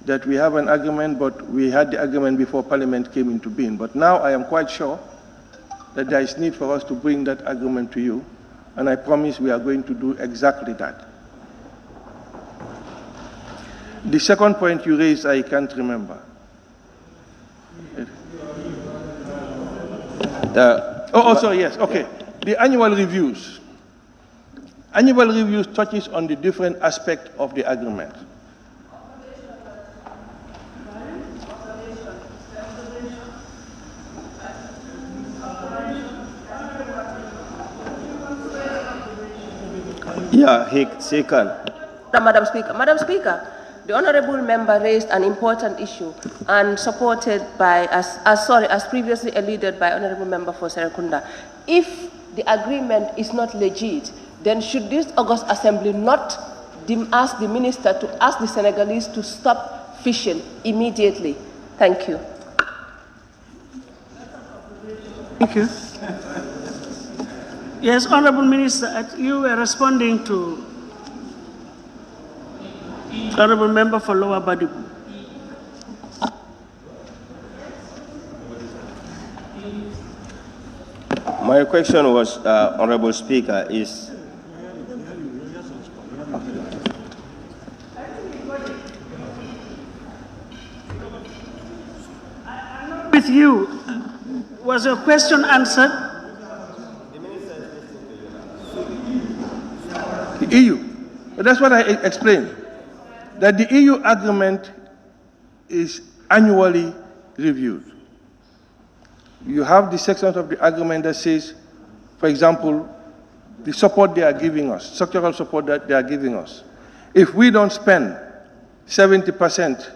that we have an agreement, but we had the agreement before Parliament came into being. But now I am quite sure that there is need for us to bring that agreement to you, and I promise we are going to do exactly that. The second point you raised, I can't remember. Sorry, yes, okay. The annual reviews. Annual reviews touches on the different aspects of the agreement. Yeah, he can. Madam Speaker, the honourable member raised an important issue and supported by, as previously alluded by honourable member for Serekunda. If the agreement is not legit, then should this August Assembly not ask the minister to ask the Senegalese to stop fishing immediately? Thank you. Thank you. Yes, Honourable Minister, you were responding to Honourable Member for Lower Badibu. My question was, Honourable Speaker, is with you. Was your question answered? The EU. That's what I explained. That the EU agreement is annually reviewed. You have the sections of the agreement that says, for example, the support they are giving us, structural support that they are giving us. If we don't spend 70%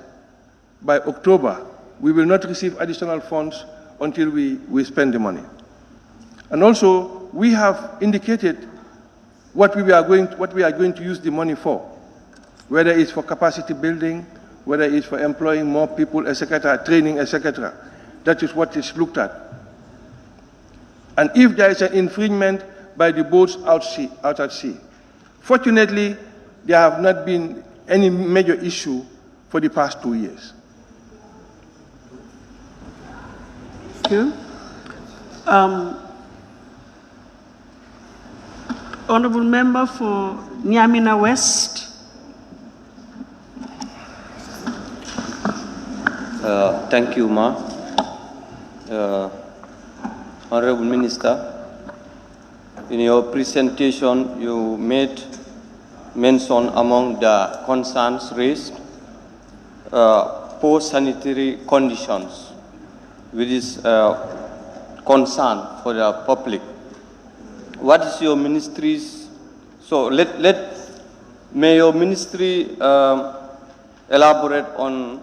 by October, we will not receive additional funds until we spend the money. And also, we have indicated what we are going to use the money for, whether it's for capacity building, whether it's for employing more people, etc., training, etc. That is what is looked at. And if there is an infringement by the boats out at sea, fortunately, there have not been any major issue for the past 2 years. Thank you. Honourable Member for Nyamina West. Thank you, Ma. Honorable Minister, in your presentation, you made mention among the concerns raised, poor sanitary conditions, which is concern for the public. What is your ministry's, so may your ministry elaborate on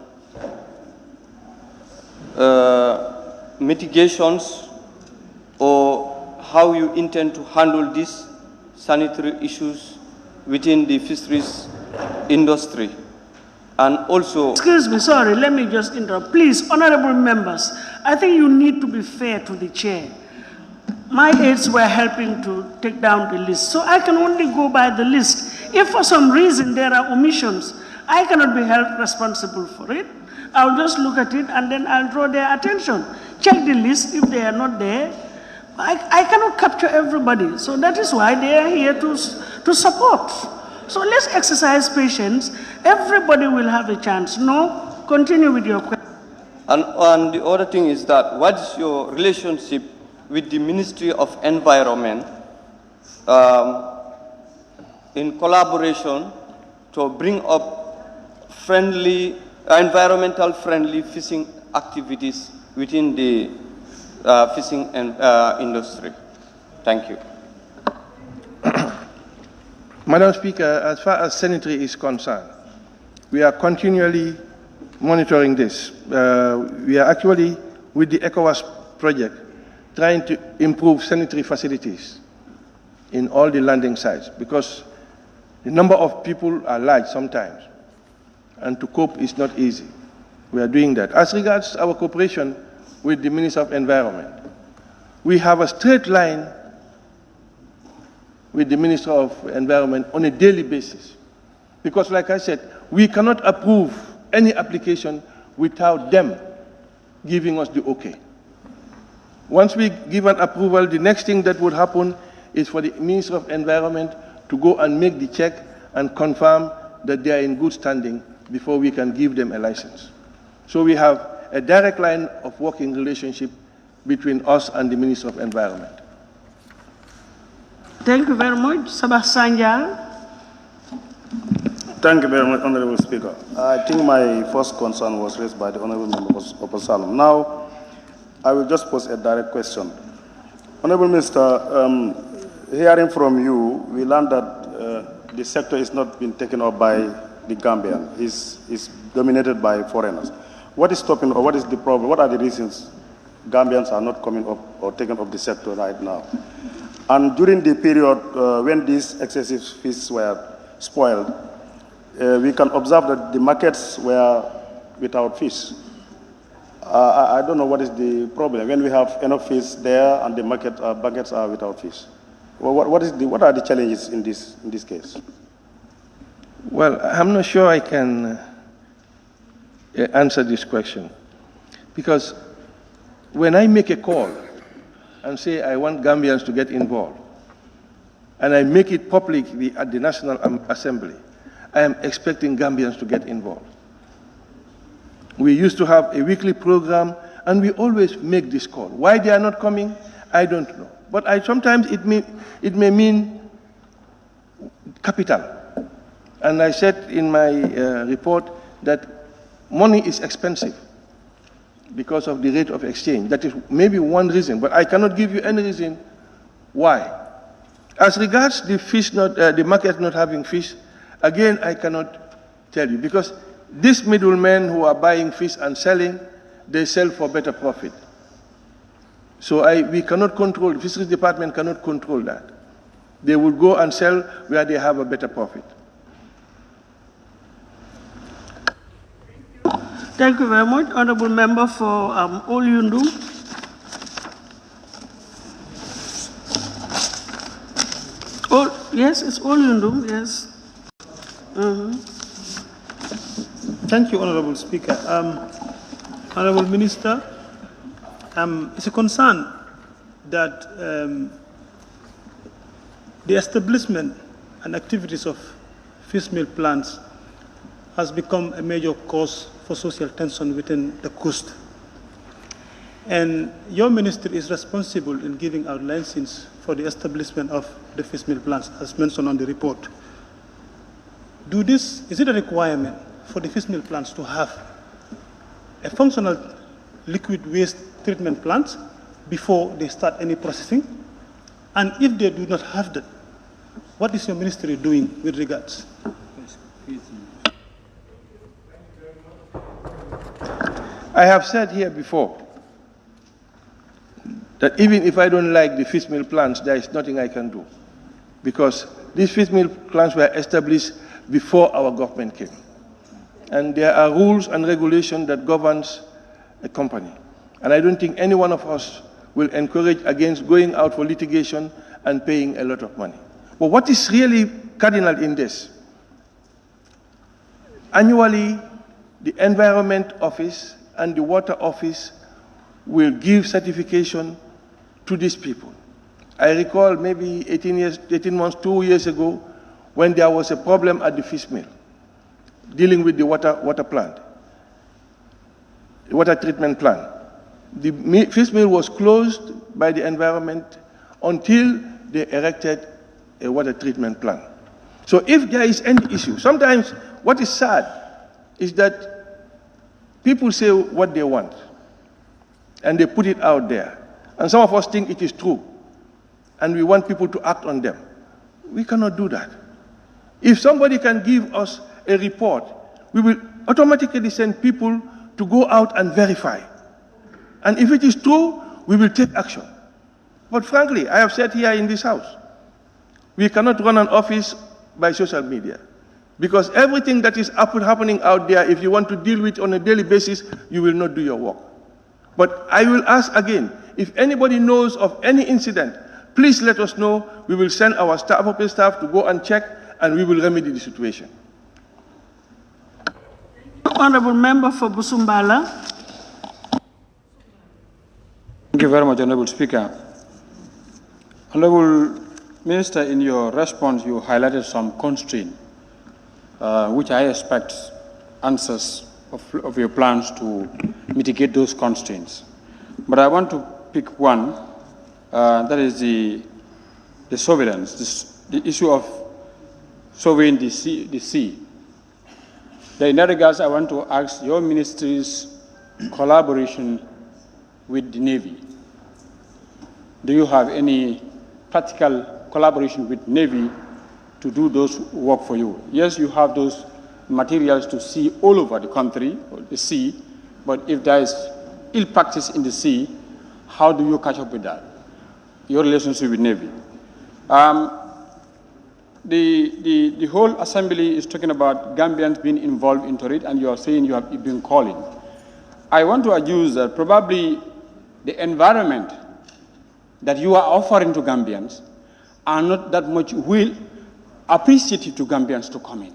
mitigations or how you intend to handle these sanitary issues within the fisheries industry? And also... Excuse me, sorry, let me just interrupt. Please, honorable members, I think you need to be fair to the chair. My aides were helping to take down the list, so I can only go by the list. If for some reason there are omissions, I cannot be held responsible for it. I'll just look at it and then I'll draw their attention. Check the list. If they are not there, I cannot capture everybody. So that is why they are here to support. So let's exercise patience. Everybody will have a chance. No? Continue with your question. And the other thing is that what is your relationship with the Ministry of Environment in collaboration to bring up environmental friendly fishing activities within the fishing industry? Thank you. Madam Speaker, as far as sanitary is concerned, we are continually monitoring this. We are actually, with the ECOWAS project, trying to improve sanitary facilities in all the landing sites because the number of people are large sometimes, and to cope is not easy. We are doing that. As regards our cooperation with the Minister of Environment, we have a straight line with the Minister of Environment on a daily basis. Because like I said, we cannot approve any application without them giving us the okay. Once we give an approval, the next thing that would happen is for the Minister of Environment to go and make the check and confirm that they are in good standing before we can give them a license. So we have a direct line of working relationship between us and the Minister of Environment. Thank you very much. Sabah Sanjal. Thank you very much, Honorable Speaker. I think my first concern was raised by the Honorable Member of Salem. Now, I will just pose a direct question. Honorable Minister, hearing from you, we learned that the sector is not being taken up by the Gambian. It's dominated by foreigners. What is stopping, or what is the problem? What are the reasons Gambians are not coming up or taking up the sector right now? And during the period when these excessive fish were spoiled, we can observe that the markets were without fish. I don't know what is the problem when we have enough fish there and the buckets are without fish. What are the challenges in this case? Well, I'm not sure I can answer this question because when I make a call and say I want Gambians to get involved, and I make it publicly at the National Assembly, I am expecting Gambians to get involved. We used to have a weekly program, and we always make this call. Why they are not coming, I don't know. But sometimes it may mean capital. And I said in my report that money is expensive because of the rate of exchange. That is maybe one reason, but I cannot give you any reason why. As regards the market not having fish, again, I cannot tell you because these middlemen who are buying fish and selling, they sell for better profit. So we cannot control, the Fisheries Department cannot control that. They will go and sell where they have a better profit. Thank you very much, Honorable Member for Olyundum. Yes, it's Olyundum, yes. Thank you, Honorable Speaker. Honorable Minister, it's a concern that the establishment and activities of fish meal plants has become a major cause for social tension within the coast. And your ministry is responsible in giving out licenses for the establishment of the fish meal plants, as mentioned on the report. Is it a requirement for the fish meal plants to have a functional liquid waste treatment plant before they start any processing? And if they do not have that, what is your ministry doing with regards? I have said here before that even if I don't like the fish meal plants, there is nothing I can do, because these fish meal plants were established before our government came. And there are rules and regulations that governs a company. And I don't think any one of us will encourage against going out for litigation and paying a lot of money. But what is really cardinal in this? Annually, the Environment Office and the Water Office will give certification to these people. I recall maybe 18 months, 2 years ago, when there was a problem at the fish mill, dealing with the water plant, the water treatment plant. The fish mill was closed by the environment until they erected a water treatment plant. So if there is any issue, sometimes what is sad is that people say what they want and they put it out there. And some of us think it is true and we want people to act on them. We cannot do that. If somebody can give us a report, we will automatically send people to go out and verify. And if it is true, we will take action. But frankly, I have said here in this house, we cannot run an office by social media, because everything that is happening out there, if you want to deal with on a daily basis, you will not do your work. But I will ask again, if anybody knows of any incident, please let us know. We will send our appropriate staff to go and check, and we will remedy the situation. Honorable Member for Busumbala. Thank you very much, Honorable Speaker. Honorable Minister, in your response, you highlighted some constraints, which I expect answers of your plans to mitigate those constraints. But I want to pick one, that is the surveillance, the issue of surveying the sea. In that regard, I want to ask your ministry's collaboration with the Navy. Do you have any practical collaboration with Navy to do those work for you? Yes, you have those materials to see all over the country, or the sea, but if there is ill practice in the sea, how do you catch up with that? Your relationship with Navy. The whole assembly is talking about Gambians being involved into it, and you are saying you have been calling. I want to adduce that probably the environment that you are offering to Gambians are not that much appreciative to Gambians to come in.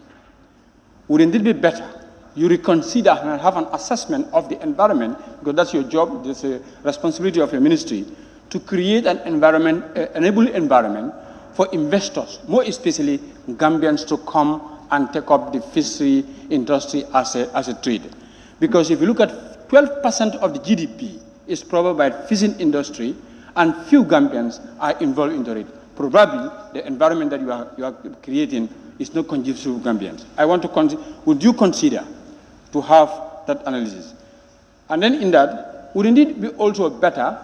Wouldn't it be better you reconsider and have an assessment of the environment, because that's your job, that's a responsibility of your ministry, to create an environment, enable environment for investors, more especially Gambians, to come and take up the fishery industry as a trade. Because if you look at 12% of the GDP is provided by the fishing industry, and few Gambians are involved in it. Probably the environment that you are creating is not conducive to Gambians. I want to would you consider to have that analysis? And then in that, wouldn't it be also better?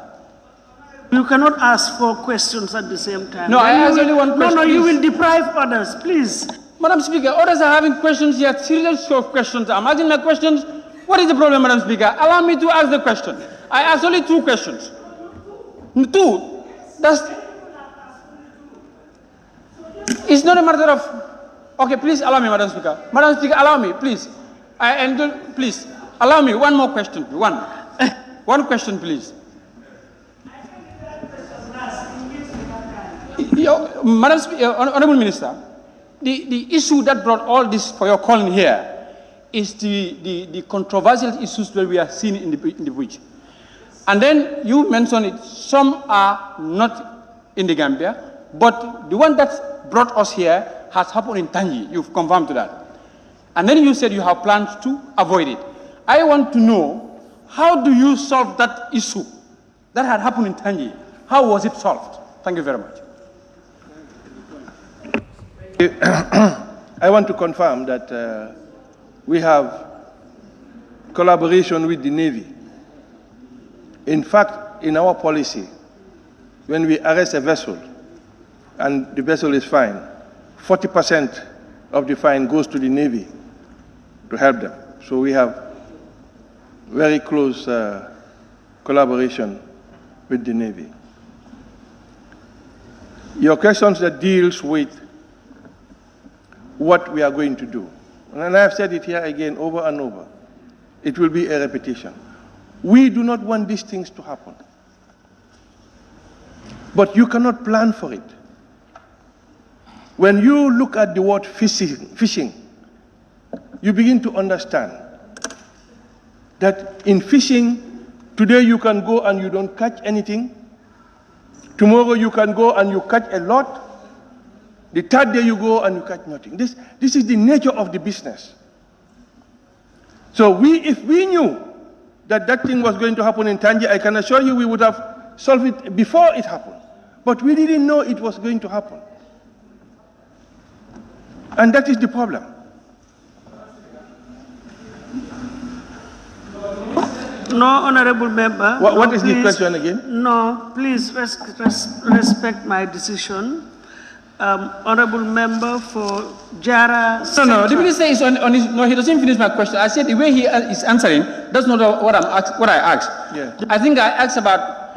You cannot ask 4 questions at the same time. No, I ask only one question. No, you will deprive others, please. Madam Speaker, others are having questions here, serious of questions. I'm asking my questions. What is the problem, Madam Speaker? Allow me to ask the question. I asked only 2 questions. 2. It's not a matter of. Okay, please allow me, Madam Speaker. Madam Speaker, allow me, please. Please allow me one more question. One question, please. Madam Speaker, Honorable Minister, the issue that brought all this for your calling here is the controversial issues that we are seeing in the breach. And then you mentioned it, some are not in the Gambia, but the one that brought us here has happened in Tangi. You've confirmed to that. And then you said you have plans to avoid it. I want to know how do you solve that issue that had happened in Tangi? How was it solved? Thank you very much. I want to confirm that we have collaboration with the Navy. In fact, in our policy, when we arrest a vessel and the vessel is fined, 40% of the fine goes to the Navy to help them. So we have very close collaboration with the Navy. Your questions that deals with what we are going to do, and I've said it here again over and over, it will be a repetition. We do not want these things to happen. But you cannot plan for it. When you look at the word fishing, you begin to understand that in fishing, today you can go and you don't catch anything. Tomorrow you can go and you catch a lot. The third day you go and you catch nothing. This is the nature of the business. So if we knew that that thing was going to happen in Tangi, I can assure you we would have solved it before it happened. But we didn't know it was going to happen. And that is the problem. No, honorable member. What is the question again? No, please respect my decision. Honorable member for Jara. No, the minister is on his, no, he doesn't finish my question. I said the way he is answering, that's not what I asked. Yeah. I think I asked about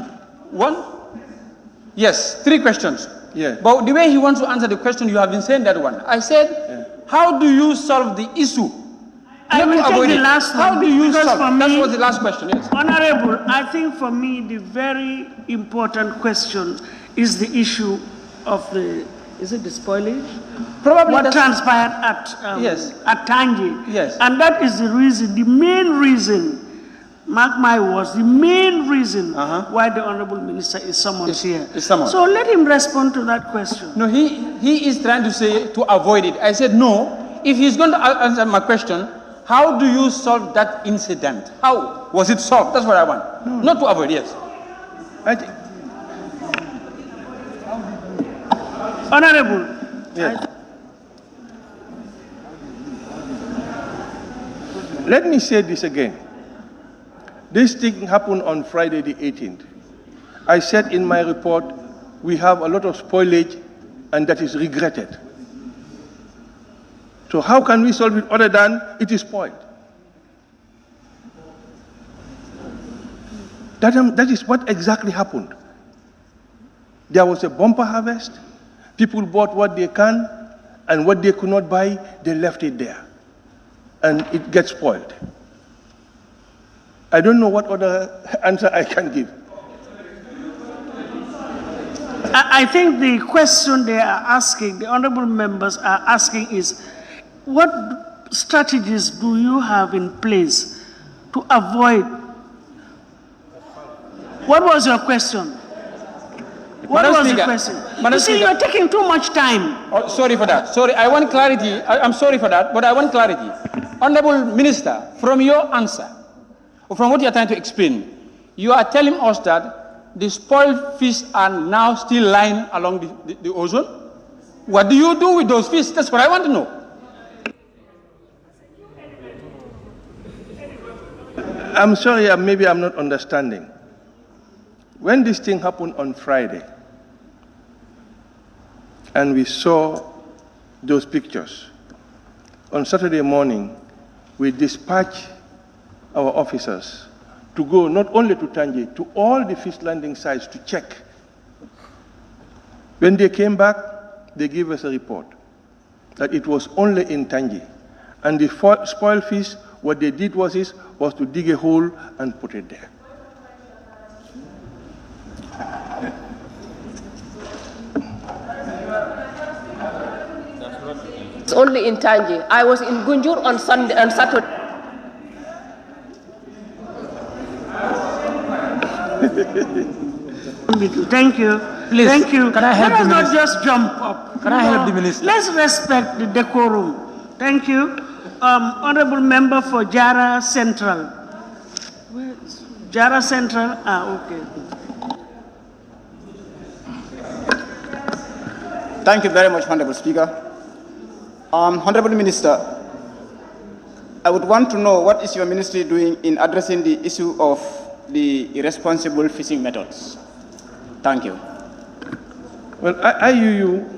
three questions. Yeah. But the way he wants to answer the question, you have been saying that one. I said, how do you solve the issue? I will take the last one. How do you solve? For me, that was the last question, yes. Honorable, I think for me the very important question is the issue of the, is it the spoilage? Probably what transpired at Tangi. Yes. And that is the reason, the main reason, mark my words, the main reason why the Honorable Minister is summoned here. So let him respond to that question. No, he is trying to say to avoid it. I said no. If he's going to answer my question, how do you solve that incident? How was it solved? That's what I want. No. Not to avoid, yes. Honorable. Yes. Let me say this again. This thing happened on Friday the 18th. I said in my report, we have a lot of spoilage and that is regretted. So how can we solve it other than it is spoiled? That is what exactly happened. There was a bumper harvest. People bought what they can, and what they could not buy, they left it there. And it gets spoiled. I don't know what other answer I can give. I think the question they are asking, the honorable members are asking is, what strategies do you have in place to avoid? What was your question? What was the question? You see, you are taking too much time. Oh, sorry for that. Sorry, I want clarity. I'm sorry for that, but I want clarity. Honorable Minister, from your answer, or from what you are trying to explain, you are telling us that the spoiled fish are now still lying along the ozone? What do you do with those fish? That's what I want to know. I'm sorry, maybe I'm not understanding. When this thing happened on Friday, and we saw those pictures, on Saturday morning, we dispatched our officers to go not only to Tangi, to all the fish landing sites to check. When they came back, they gave us a report that it was only in Tangi. And the spoiled fish, what they did was to dig a hole and put it there. It's only in Tangi. I was in Gunjur on Saturday. Thank you. Please, thank you. Can I help Let us the not minister? just jump up. Can I help the minister? Let's respect the decorum. Thank you. Honorable member for Jara Central. Where is Jara Central, okay. Thank you very much, Honorable Speaker. Honorable Minister, I would want to know what is your ministry doing in addressing the issue of the irresponsible fishing methods? Thank you. Well, IUU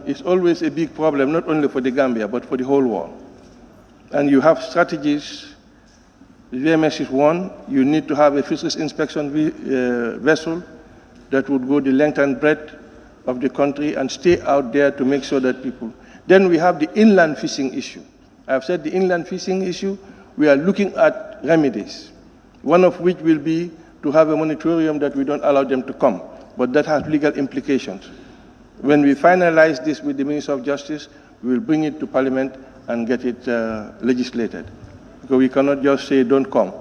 is always a big problem, not only for the Gambia, but for the whole world. And you have strategies. VMS is one. You need to have a fisheries inspection vessel that would go the length and breadth of the country and stay out there to make sure that people... Then we have the inland fishing issue. I've said the inland fishing issue, we are looking at remedies, one of which will be to have a moratorium that we don't allow them to come, but that has legal implications. When we finalize this with the Minister of Justice, we will bring it to Parliament and get it legislated. Because we cannot just say don't come,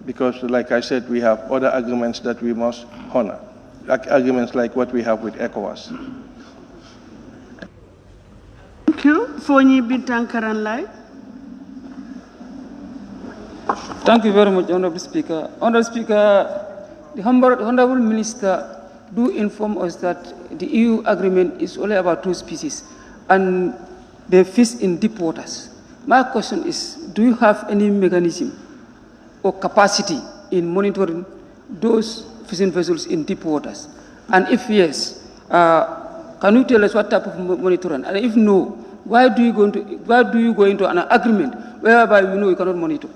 because like I said, we have other agreements that we must honor, like agreements like what we have with ECOWAS. Thank you. Fonyi Bintankaran Lai. Thank you very much, Honorable Speaker. Honorable Speaker, the Honorable Minister do inform us that the EU agreement is only about 2 species and they fish in deep waters. My question is, do you have any mechanism or capacity in monitoring those fishing vessels in deep waters? And if yes, can you tell us what type of monitoring? And if no, why do you go into an agreement whereby you know you cannot monitor?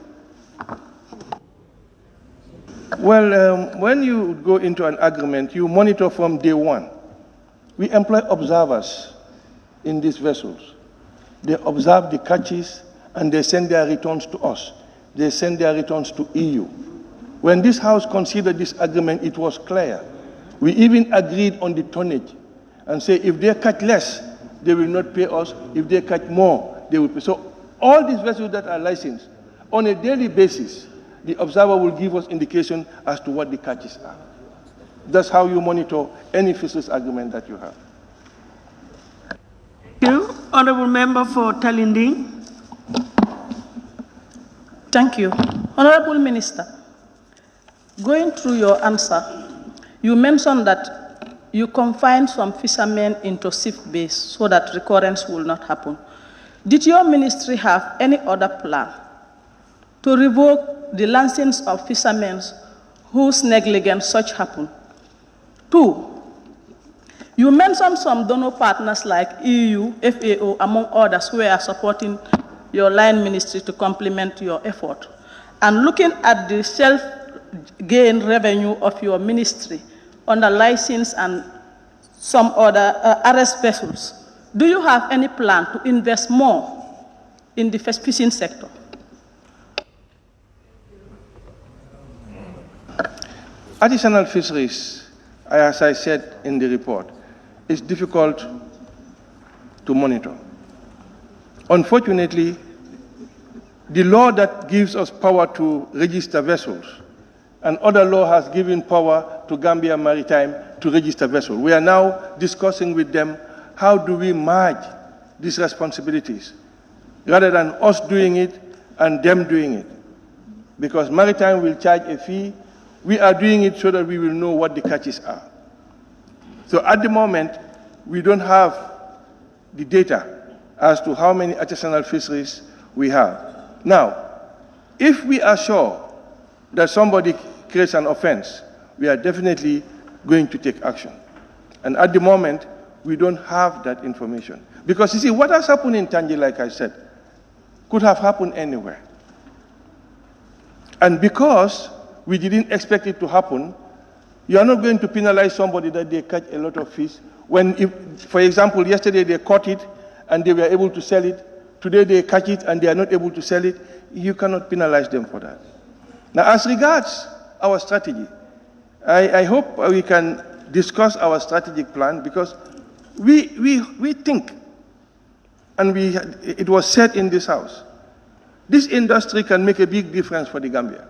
Well, when you go into an agreement, you monitor from day one. We employ observers in these vessels. They observe the catches and they send their returns to us. They send their returns to EU. When this House considered this agreement, it was clear. We even agreed on the tonnage and say if they catch less, they will not pay us. If they catch more, they will pay. So all these vessels that are licensed, on a daily basis, the observer will give us indication as to what the catches are. That's how you monitor any fisheries agreement that you have. Thank you. Honorable Member for Talinding. Thank you. Honorable Minister, going through your answer, you mentioned that you confine some fishermen into shift base so that recurrence will not happen. Did your ministry have any other plan to revoke the license of fishermen whose negligence such happen? 2, you mentioned some donor partners like EU, FAO, among others, who are supporting your line ministry to complement your effort. And looking at the self-gain revenue of your ministry under license and some other arrest vessels, do you have any plan to invest more in the fishing sector? Additional fisheries, as I said in the report, is difficult to monitor. Unfortunately, the law that gives us power to register vessels and other law has given power to Gambia Maritime to register vessels. We are now discussing with them how do we merge these responsibilities rather than us doing it and them doing it. Because Maritime will charge a fee. We are doing it so that we will know what the catches are. So at the moment, we don't have the data as to how many artisanal fisheries we have. Now, if we are sure that somebody creates an offense, we are definitely going to take action. And at the moment, we don't have that information. Because you see, what has happened in Tangier, like I said, could have happened anywhere. And because we didn't expect it to happen, you are not going to penalize somebody that they catch a lot of fish. When, for example, yesterday they caught it and they were able to sell it. Today they catch it and they are not able to sell it. You cannot penalize them for that. Now, as regards our strategy, I hope we can discuss our strategic plan because we think, and it was said in this House, this industry can make a big difference for the Gambia,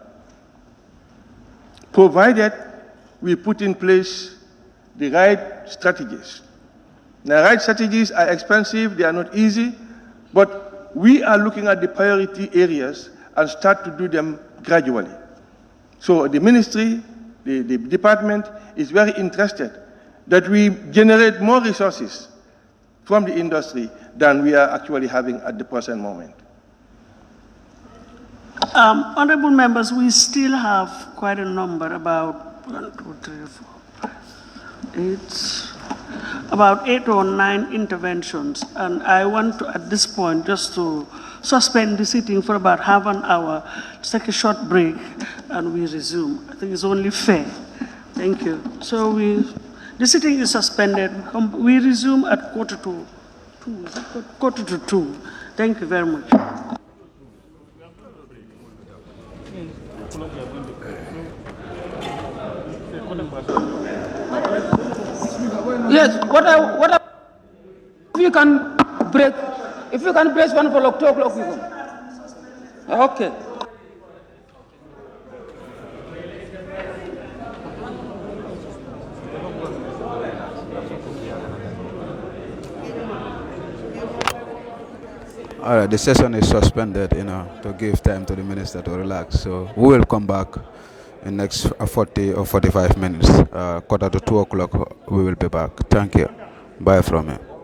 provided we put in place the right strategies. The right strategies are expensive, they are not easy, but we are looking at the priority areas and start to do them gradually. So the ministry, the department is very interested that we generate more resources from the industry than we are actually having at the present moment. Honorable members, we still have quite a number, about 8 or 9 interventions, and I want to, at this point, just to suspend the sitting for about half an hour, take a short break, and we resume. I think it's only fair. Thank you. So the sitting is suspended. We resume at 1:45. Thank you very much. Yes, if you can break 1 for 2 o'clock, we go. Okay. All right, the session is suspended, to give time to the minister to relax. So we will come back in next 40 or 45 minutes. 2:15, we will be back. Thank you. Bye from here.